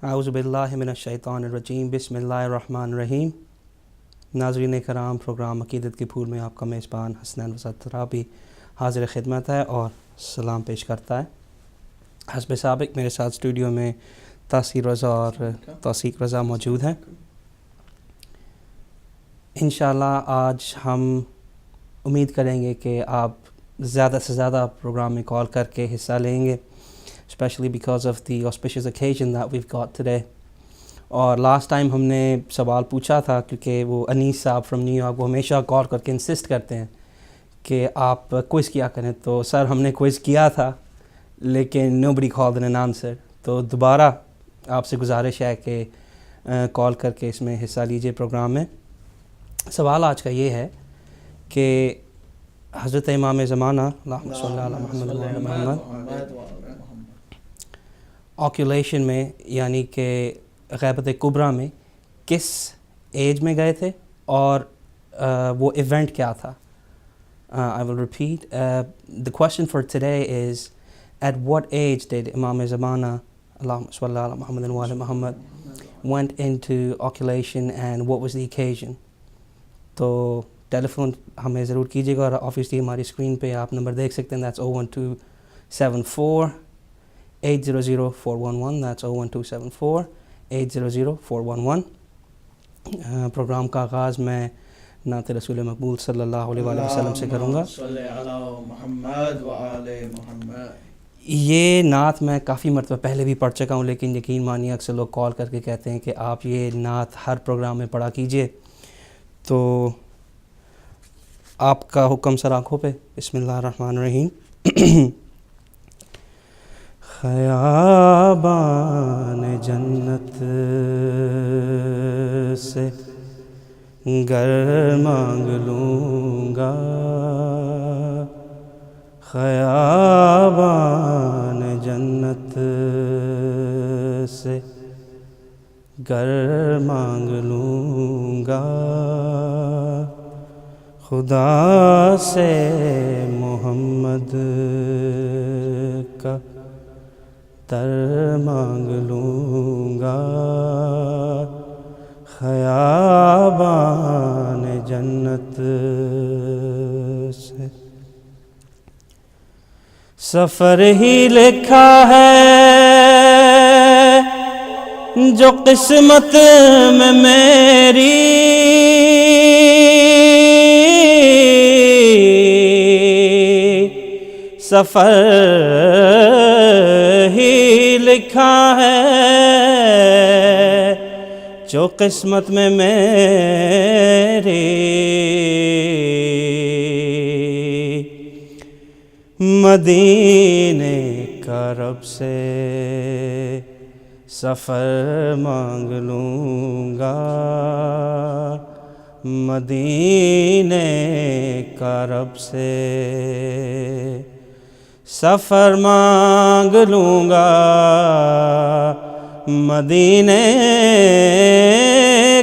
اعوذ باللہ من الشیطان الرجیم بسم اللہ الرحمن الرحیم۔ ناظرین کرام، پروگرام عقیدت کے پھول میں آپ کا میزبان حسنین وسعت ترابی حاضر خدمت ہے اور سلام پیش کرتا ہے۔ حسب سابق میرے ساتھ اسٹوڈیو میں تاثیر رضا اور توثیق رضا موجود ہیں۔ انشاءاللہ آج ہم امید کریں گے کہ آپ زیادہ سے زیادہ پروگرام میں کال کر کے حصہ لیں گے، especially because of the auspicious occasion that we've got today۔ اور لاسٹ ٹائم ہم نے سوال پوچھا تھا کیونکہ وہ انیس صاحب فرام نیو یارک وہ ہمیشہ کال کر کے انسسٹ کرتے ہیں کہ آپ کوئز کیا کریں، تو سر ہم نے کوئز کیا تھا لیکن nobody called in an answer، تو دوبارہ آپ سے گزارش ہے کہ کال کر کے اس میں حصہ لیجئے پروگرام میں۔ سوال آج کا یہ ہے کہ حضرت امام زمانہ اللہم صلی علی محمد و علی محمد آکیولیشن میں یعنی کہ غیبت کبریٰ میں کس ایج میں گئے تھے اور وہ ایونٹ کیا تھا؟ I will repeat. The question for today is, at what age did Imam Zamana Allahumma salli ala Muhammad wa ala Muhammad went into oculation and what was the occasion؟ تو ٹیلی phone ہمیں ضرور کیجیے گا اور obviously ہماری screen پہ آپ number دیکھ سکتے ہیں، that's 01274 800 411، that's 01274 800 411۔ پروگرام کا آغاز میں نعت رسول مقبول صلی اللہ علیہ وآلہ وسلم سے کروں گا۔ یہ نعت میں کافی مرتبہ پہلے بھی پڑھ چکا ہوں، لیکن یقین مانیے اکثر لوگ کال کر کے کہتے ہیں کہ آپ یہ نعت ہر پروگرام میں پڑھا کیجیے، تو آپ کا حکم سر آنکھوں پہ۔ بسم اللہ الرحمن الرحیم۔ خیابان جنت سے گر مانگ لوں گا، خیابان جنت سے گر مانگ لوں گا، خدا سے محمد کا در مانگ لوں گا، خیابان جنت سے۔ سفر ہی لکھا ہے جو قسمت میں میری، سفر ہی لکھا ہے جو قسمت میں میری، مدینے کا رب سے سفر مانگ لوں گا، مدینے کا رب سے سفر مانگ لوں گا، مدینے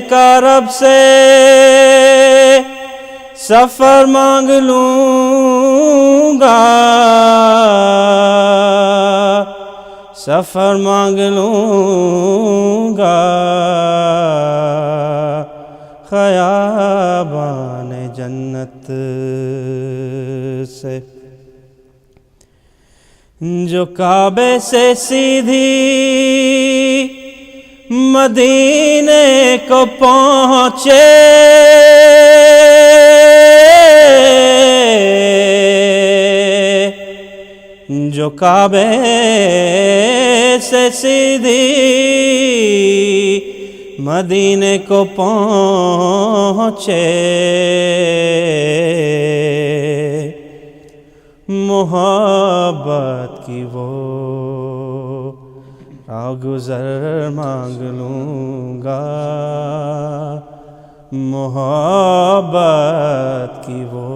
کا رب سے سفر مانگ لوں گا، سفر مانگ لوں گا، خیابان جنت سے۔ جو کعبے سے سیدھی مدینے کو پہنچے، جو کعبے سے سیدھی مدینے کو پہنچے، محبت کی وہ راہ گزر مانگ لوں گا، محبت کی وہ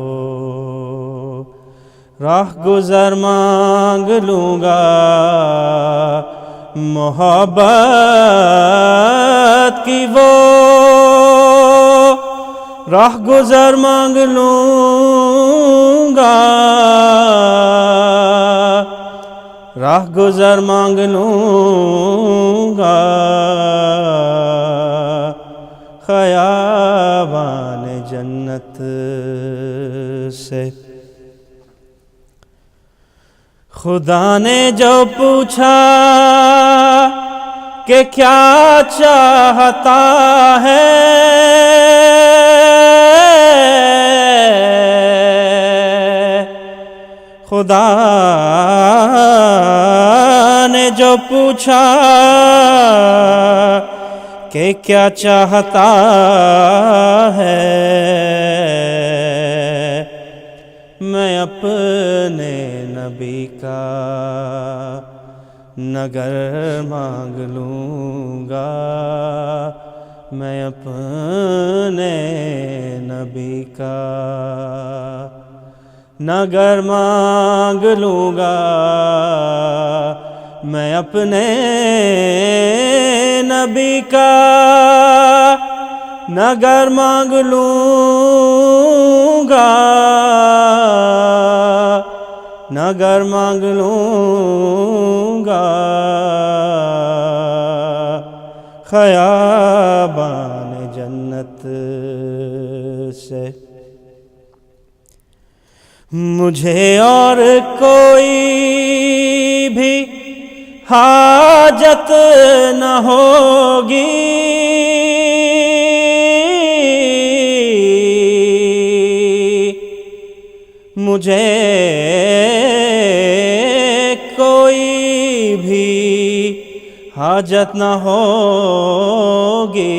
راہ گزر مانگ لوں گا، محبت کی وہ راہ گزر مانگ لوں گا، راہ گزر مانگ لوں گا، جنت سے۔ خدا نے جو پوچھا کہ کیا چاہتا ہے، خدا نے جو پوچھا کہ کیا چاہتا ہے، میں اپنے نبی کا نگر مانگ لوں گا، میں اپنے نبی کا نگر مانگ لوں گا، میں اپنے نبی کا نگر مانگ لوں گا، نگر مانگ لوں گا، خیابان جنت سے۔ مجھے اور کوئی بھی حاجت نہ ہوگی، مجھے کوئی بھی حاجت نہ ہوگی،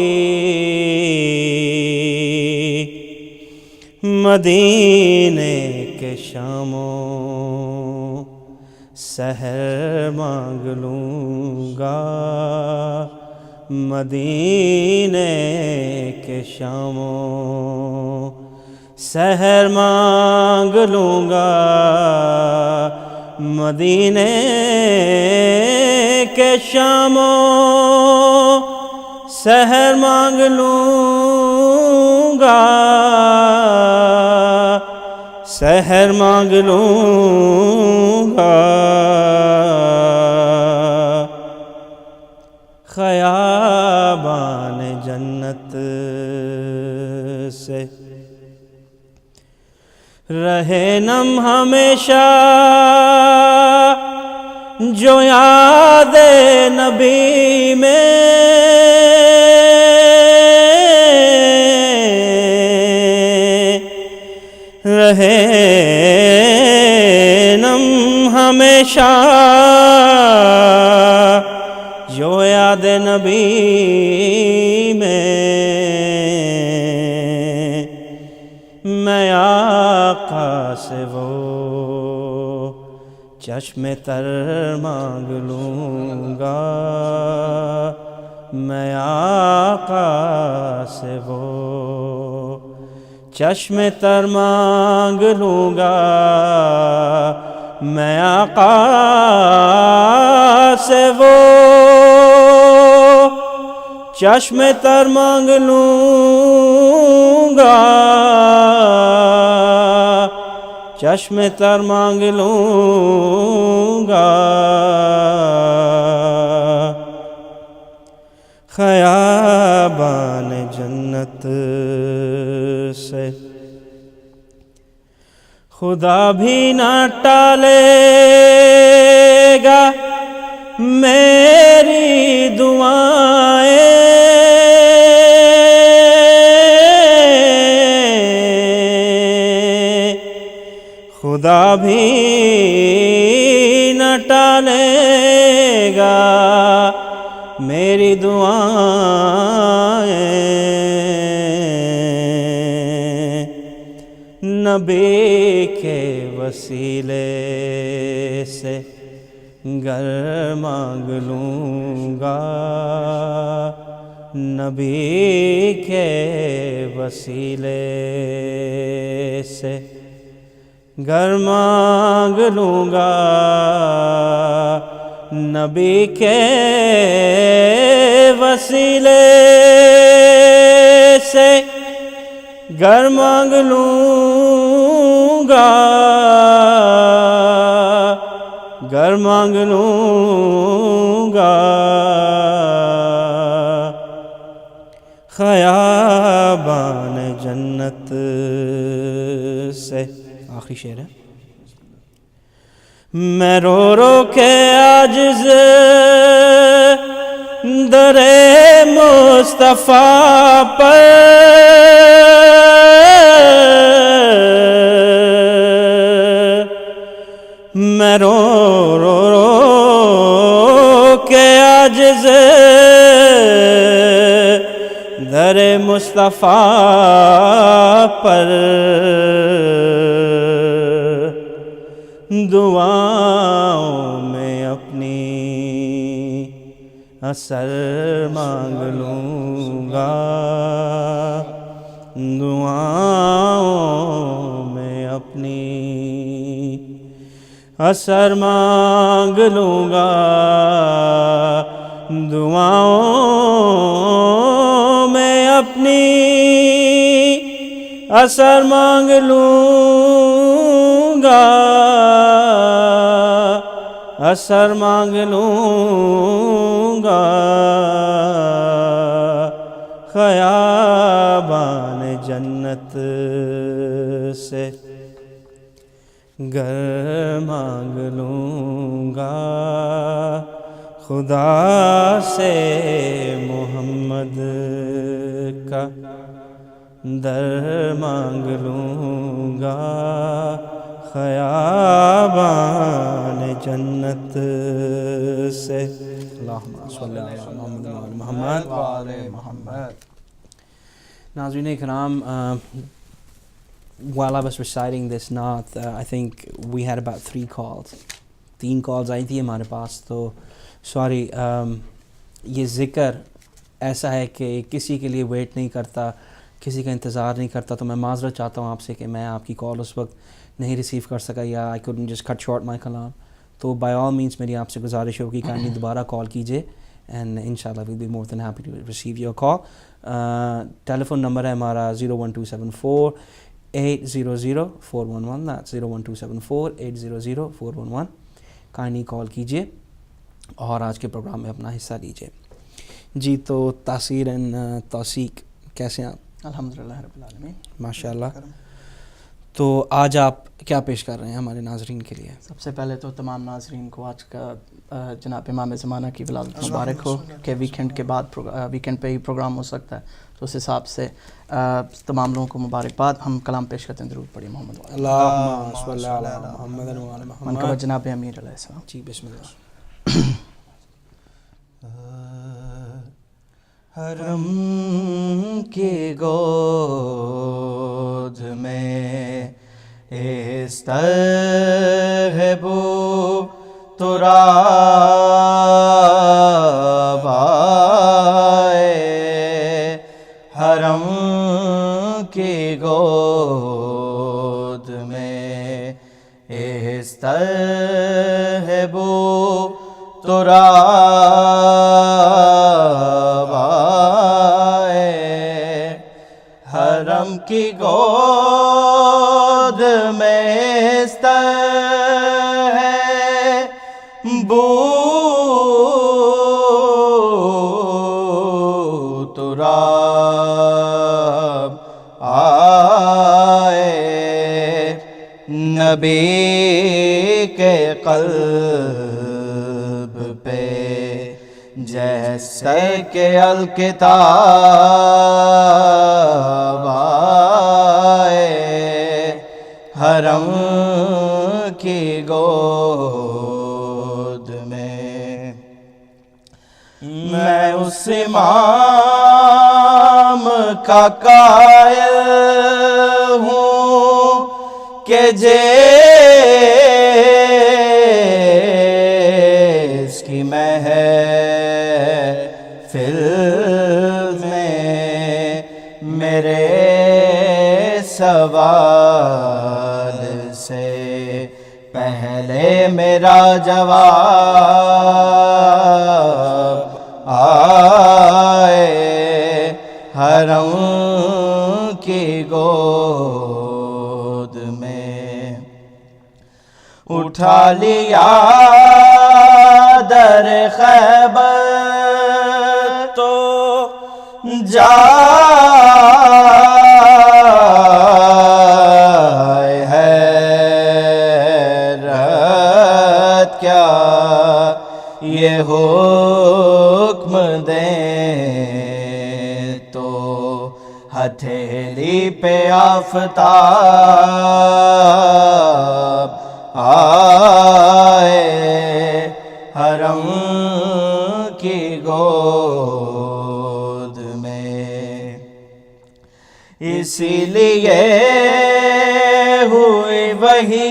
مدینے کے شاموں سحر مانگ لوں گا، مدینے کے شاموں سحر مانگ لوں گا، مدینے کے شاموں سحر مانگ لوں گا، سحر مانگ لوں گا، خیابان جنت سے۔ رہے نم ہمیشہ جو یاد نبی میں، رہے نم ہمیشہ جو یاد نبی میں، میں آقا سے وہ چشم تر مانگ لوں گا، میں آقا سے وہ چشم تر مانگ لوں گا، میں آقا سے وہ چشم تر مانگ لوں گا، چشم تر مانگ لوں گا، خیابان جنت سے۔ خدا بھی نہ ٹالے گا میری دعائیں، خدا بھی نہ ٹالے گا میری دعائیں، نبی کے وسیلے سے گر مانگ لوں گا، نبی کے وسیلے سے گر مانگ لوں گا، نبی کے وسیلے سے گر مانگ لوں گا، گر مانگ لوں گا، خیابان جنت آخری شعر ہے. میں رو رو کے عاجز در مصطفیٰ پر میں رو کے عاجز در مصطفیٰ پر دعاؤں میں اپنی اثر مانگ لوں گا دعاؤں میں اپنی اثر مانگ لوں گا دعاؤں میں اپنی اثر مانگ لوں گا اثر مانگ لوں گا خیابان جنت سے گر مانگ لوں گا خدا سے محمد کا در مانگ لوں گا خیابان جنت سے. اللہم صلی علی محمد وعلی محمد. ناظرین اکرام, while I was reciting this naat, I think we had about 3 calls. 3 calls آئی تھی ہمارے پاس. تو سوری, یہ ذکر ایسا ہے کہ کسی کے لیے ویٹ نہیں کرتا, کسی کا انتظار نہیں کرتا. تو میں معذرت چاہتا ہوں آپ سے کہ میں آپ کی کال اس وقت نہیں ریسیو کر سکا, یا آئی couldn't just cut short my کلام. تو بائی آل مینس میری آپ سے گزارش ہوگی کائنڈلی دوبارہ کال کیجیے, اینڈ انشاءاللہ we'll be more than happy to receive your call. Telephone number ہے ہمارا 01274-800-411. that's 01274-800-411. کائنڈلی کال کیجیے اور آج کے پروگرام میں اپنا حصہ لیجیے. جی, تو تاثیر اینڈ توثیق, کیسے ہیں آپ؟ الحمدللہ رب العالمین, ماشاء اللہ. تو آج آپ کیا پیش کر رہے ہیں ہمارے ناظرین کے لیے؟ سب سے پہلے تو تمام ناظرین کو آج کا جناب امام زمانہ کی ولادت مبارک ہو کہ ویکینڈ کے بعد ویکینڈ پہ ہی پروگرام ہو سکتا ہے, تو اس حساب سے تمام لوگوں کو مبارکباد. ہم کلام پیش کرتے ہیں, درود پڑھیے محمد اللہم صلی علی محمد وعلی محمد. منقبت جناب امیر علیہ السلام. جی بسم اللہ. حرم کی گود میں استرہب تراب آئے, حرم کی گود میں استرہب تراب آئے, حرم کی گود میں استرہب تراب آئے, نبی کے قلب پہ جیسے کہ الکتاب آئے, حرم کی گود میں. میں اس امام کا قائل ہوں کہ جس کی محفل میں میرے سوال سے پہلے میرا جواب آئے, حرم کی گود میں اٹھا لیا در خیبر تو جائے ہے حکم دیں تو ہتھیلی پہ آفتاب آئے حرم کی گود میں، اسی لیے ہوئی وحی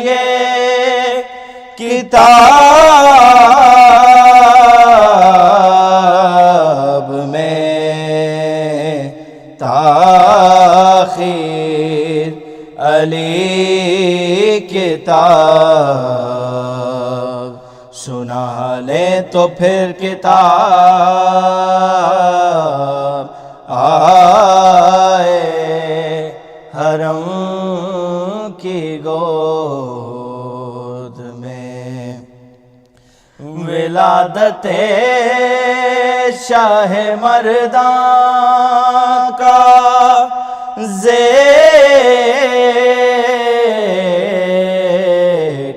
کتاب میں تاخیر علی کتاب سنا لے تو پھر کتاب آئے حرم کی گود میں، ولادت شاہ مردان کا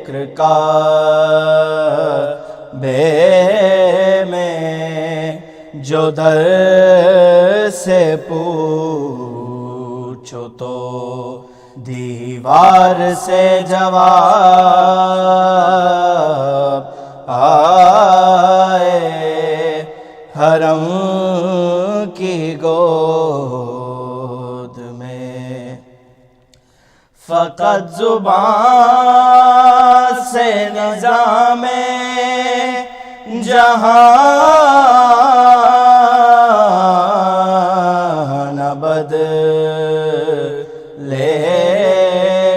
ذکر کعبے میں جو در سے پوچھو تو دیوار سے جواب آئے حرم کی گود میں، فقط زبان سے نظام جہان بدلے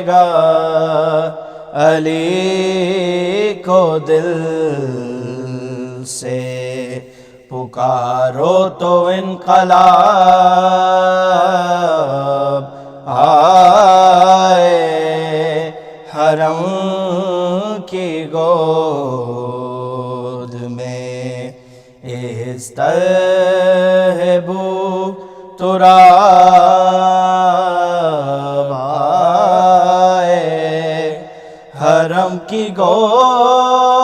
گا، علی کو دل سے پکارو تو انقلاب آئے حرم کی گود میں، استہبو تراب آئے حرم کی گود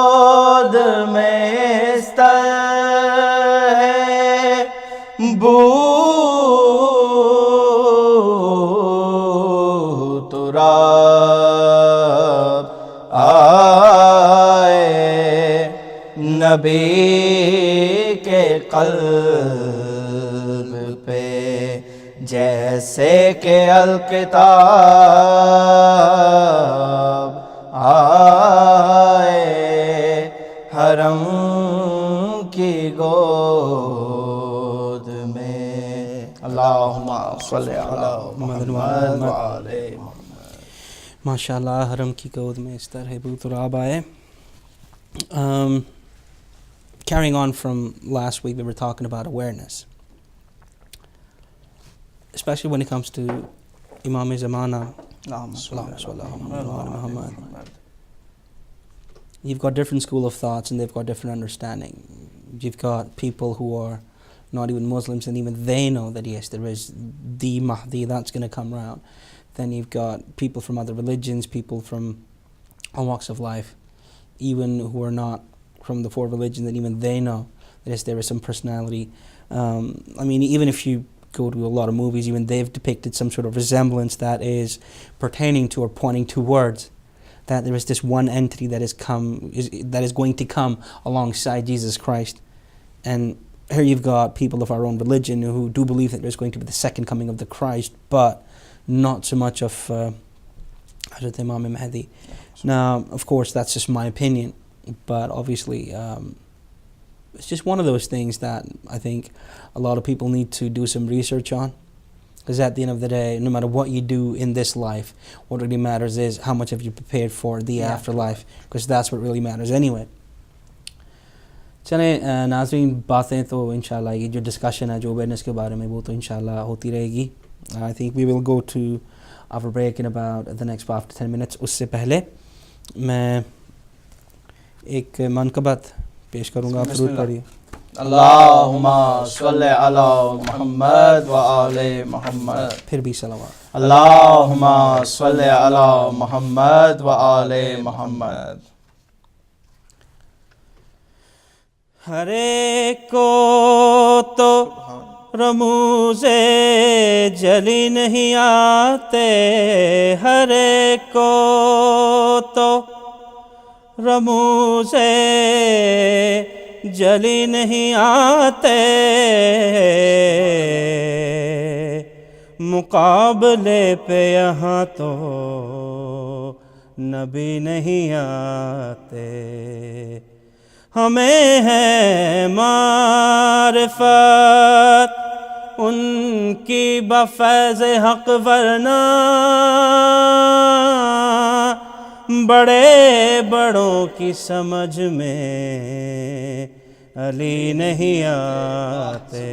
میں، استہبو تراب آئے نبی کے قلب پہ جیسے کہ الکتاب آئے حرم کی گود میں، اللہم صلی علی محمد وعلی محمد۔ ماشاءاللہ حرم کی گود میں اس طرح تراب آئے۔ Carrying on from last week, we were talking about awareness, especially when it comes to Imam Zamana. You've got different school of thoughts and they've got different understanding. You've got people who are not even Muslims and even they know that yes, there is the Mahdi that's going to come around. Then you've got people from other religions, people from all walks of life, even who are not from the four religions, and even they know that yes, there is some personality. I mean, even if you go to a lot of movies, even they've depicted some sort of resemblance that is pertaining to or pointing towards that there is this one entity that is going to come alongside Jesus Christ. And here you've got people of our own religion who do believe that there's going to be the second coming of the Christ, but not so much of Hazrat Imam Mahdi. Now, of course, that's just my opinion, but obviously it's just one of those things that I think a lot of people need to do some research on, because at the end of the day, no matter what you do in this life, what really matters is how much have you prepared for the afterlife, because that's what really matters anyway. چلیں ناظرین، باتیں تو انشاءاللہ یہ جو discussion ہے جو awareness کے بارے میں وہ تو انشاءاللہ ہوتی رہے گی. I think we will go to our break in about the next 5 to 10 minutes. اس سے پہلے میں ایک منقبت پیش کروں گا. آپ درود پڑھیے. اللہم صلی علی محمد وآل محمد. پھر بھی صلوات. اللہم صلی علی محمد وآل محمد. ہر ایک کو تو رموزے جلی نہیں آتے، ہر ایک کو تو رموزے جلی نہیں آتے، مقابلے پہ یہاں تو نبی نہیں آتے، ہمیں ہے معرفت ان کی بفیض حق، ورنہ بڑے بڑوں کی سمجھ میں علی نہیں آتے،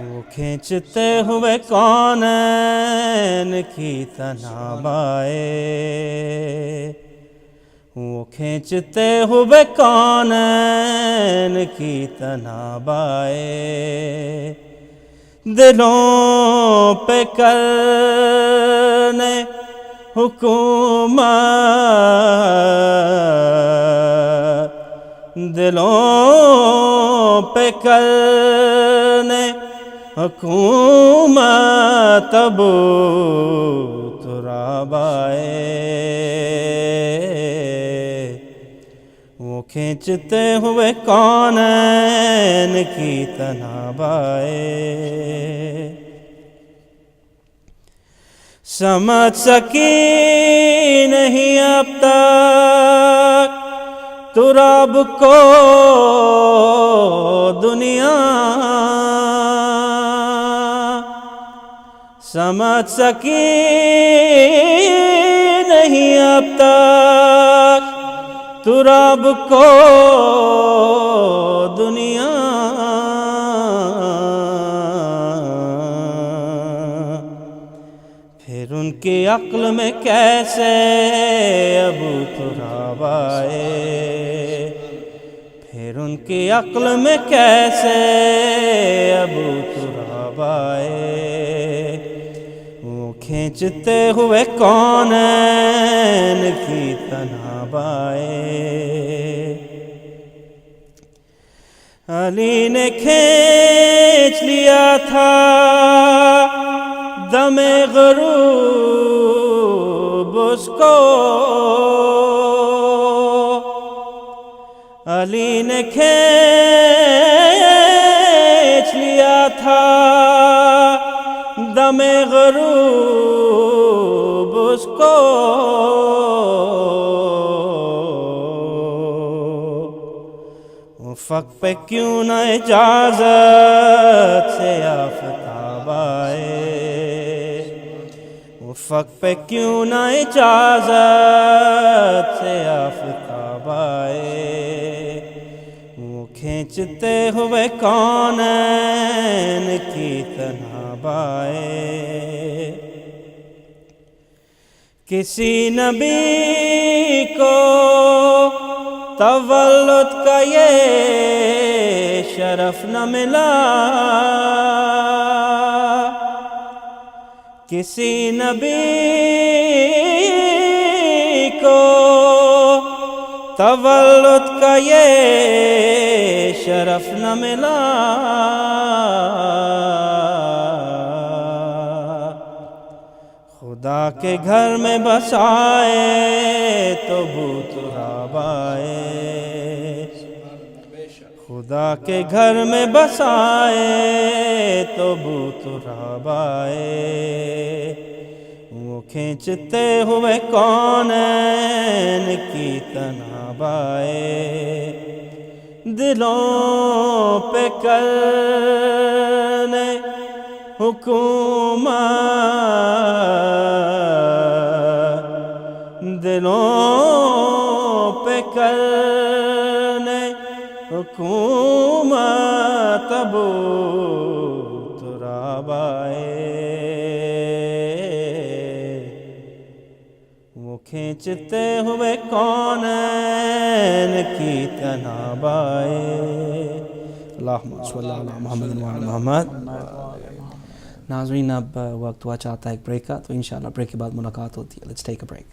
وہ کھینچتے ہوئے کونین کی تنابائے، وہ کھینچتے ہوئے کونین کی تنابائے، دلوں پہ کرنے حکومت، دلوں پہ کرنے حکومت، ابو تراب آئے، وہ کھینچتے ہوئے کونین کی تنابائے، سمجھ سکی نہیں اب تک تراب کو دنیا، سمجھ سکی نہیں اب تک تراب کو دنیا، پھر ان کی عقل میں کیسے ابو تراب آئے، پھر ان کی عقل میں کیسے ابو تراب آئے، وہ کھینچتے ہوئے کونین کی تنابائے، علی نے کھینچ لیا تھا دم غروب اس کو، علی نے کھینچ لیا تھا دم غروب اس کو، افق پہ کیوں نہ اجازت سے آفتاب آئے، افق پہ کیوں نہ اجازت سے آفتاب آئے، وہ کھینچتے ہوئے کونین کی تنابائے، کسی نبی کو تولد کا یہ شرف نہ ملا، کسی نبی کو تولد کا یہ شرف نہ ملا، خدا کے گھر میں بس آئے تو بو تراب آئے، خدا کے گھر میں بس آئے تو بو تراب آئے، وہ کھینچتے ہوئے کونین کی تنابائے، دلوں پہ کرنے حکومت، دلوں پہ کرنے حکومت، ابو تراب آئے، وہ کھینچتے ہوئے کونین کی تنابائے، اللہم صلی اللہ علی محمد وعلی محمد۔ ناظرین اب وقت ہوا چاہتا ہے ایک بریک کا، تو انشاءاللہ بریک کے بعد ملاقات ہوتی ہے۔ Let's take a break.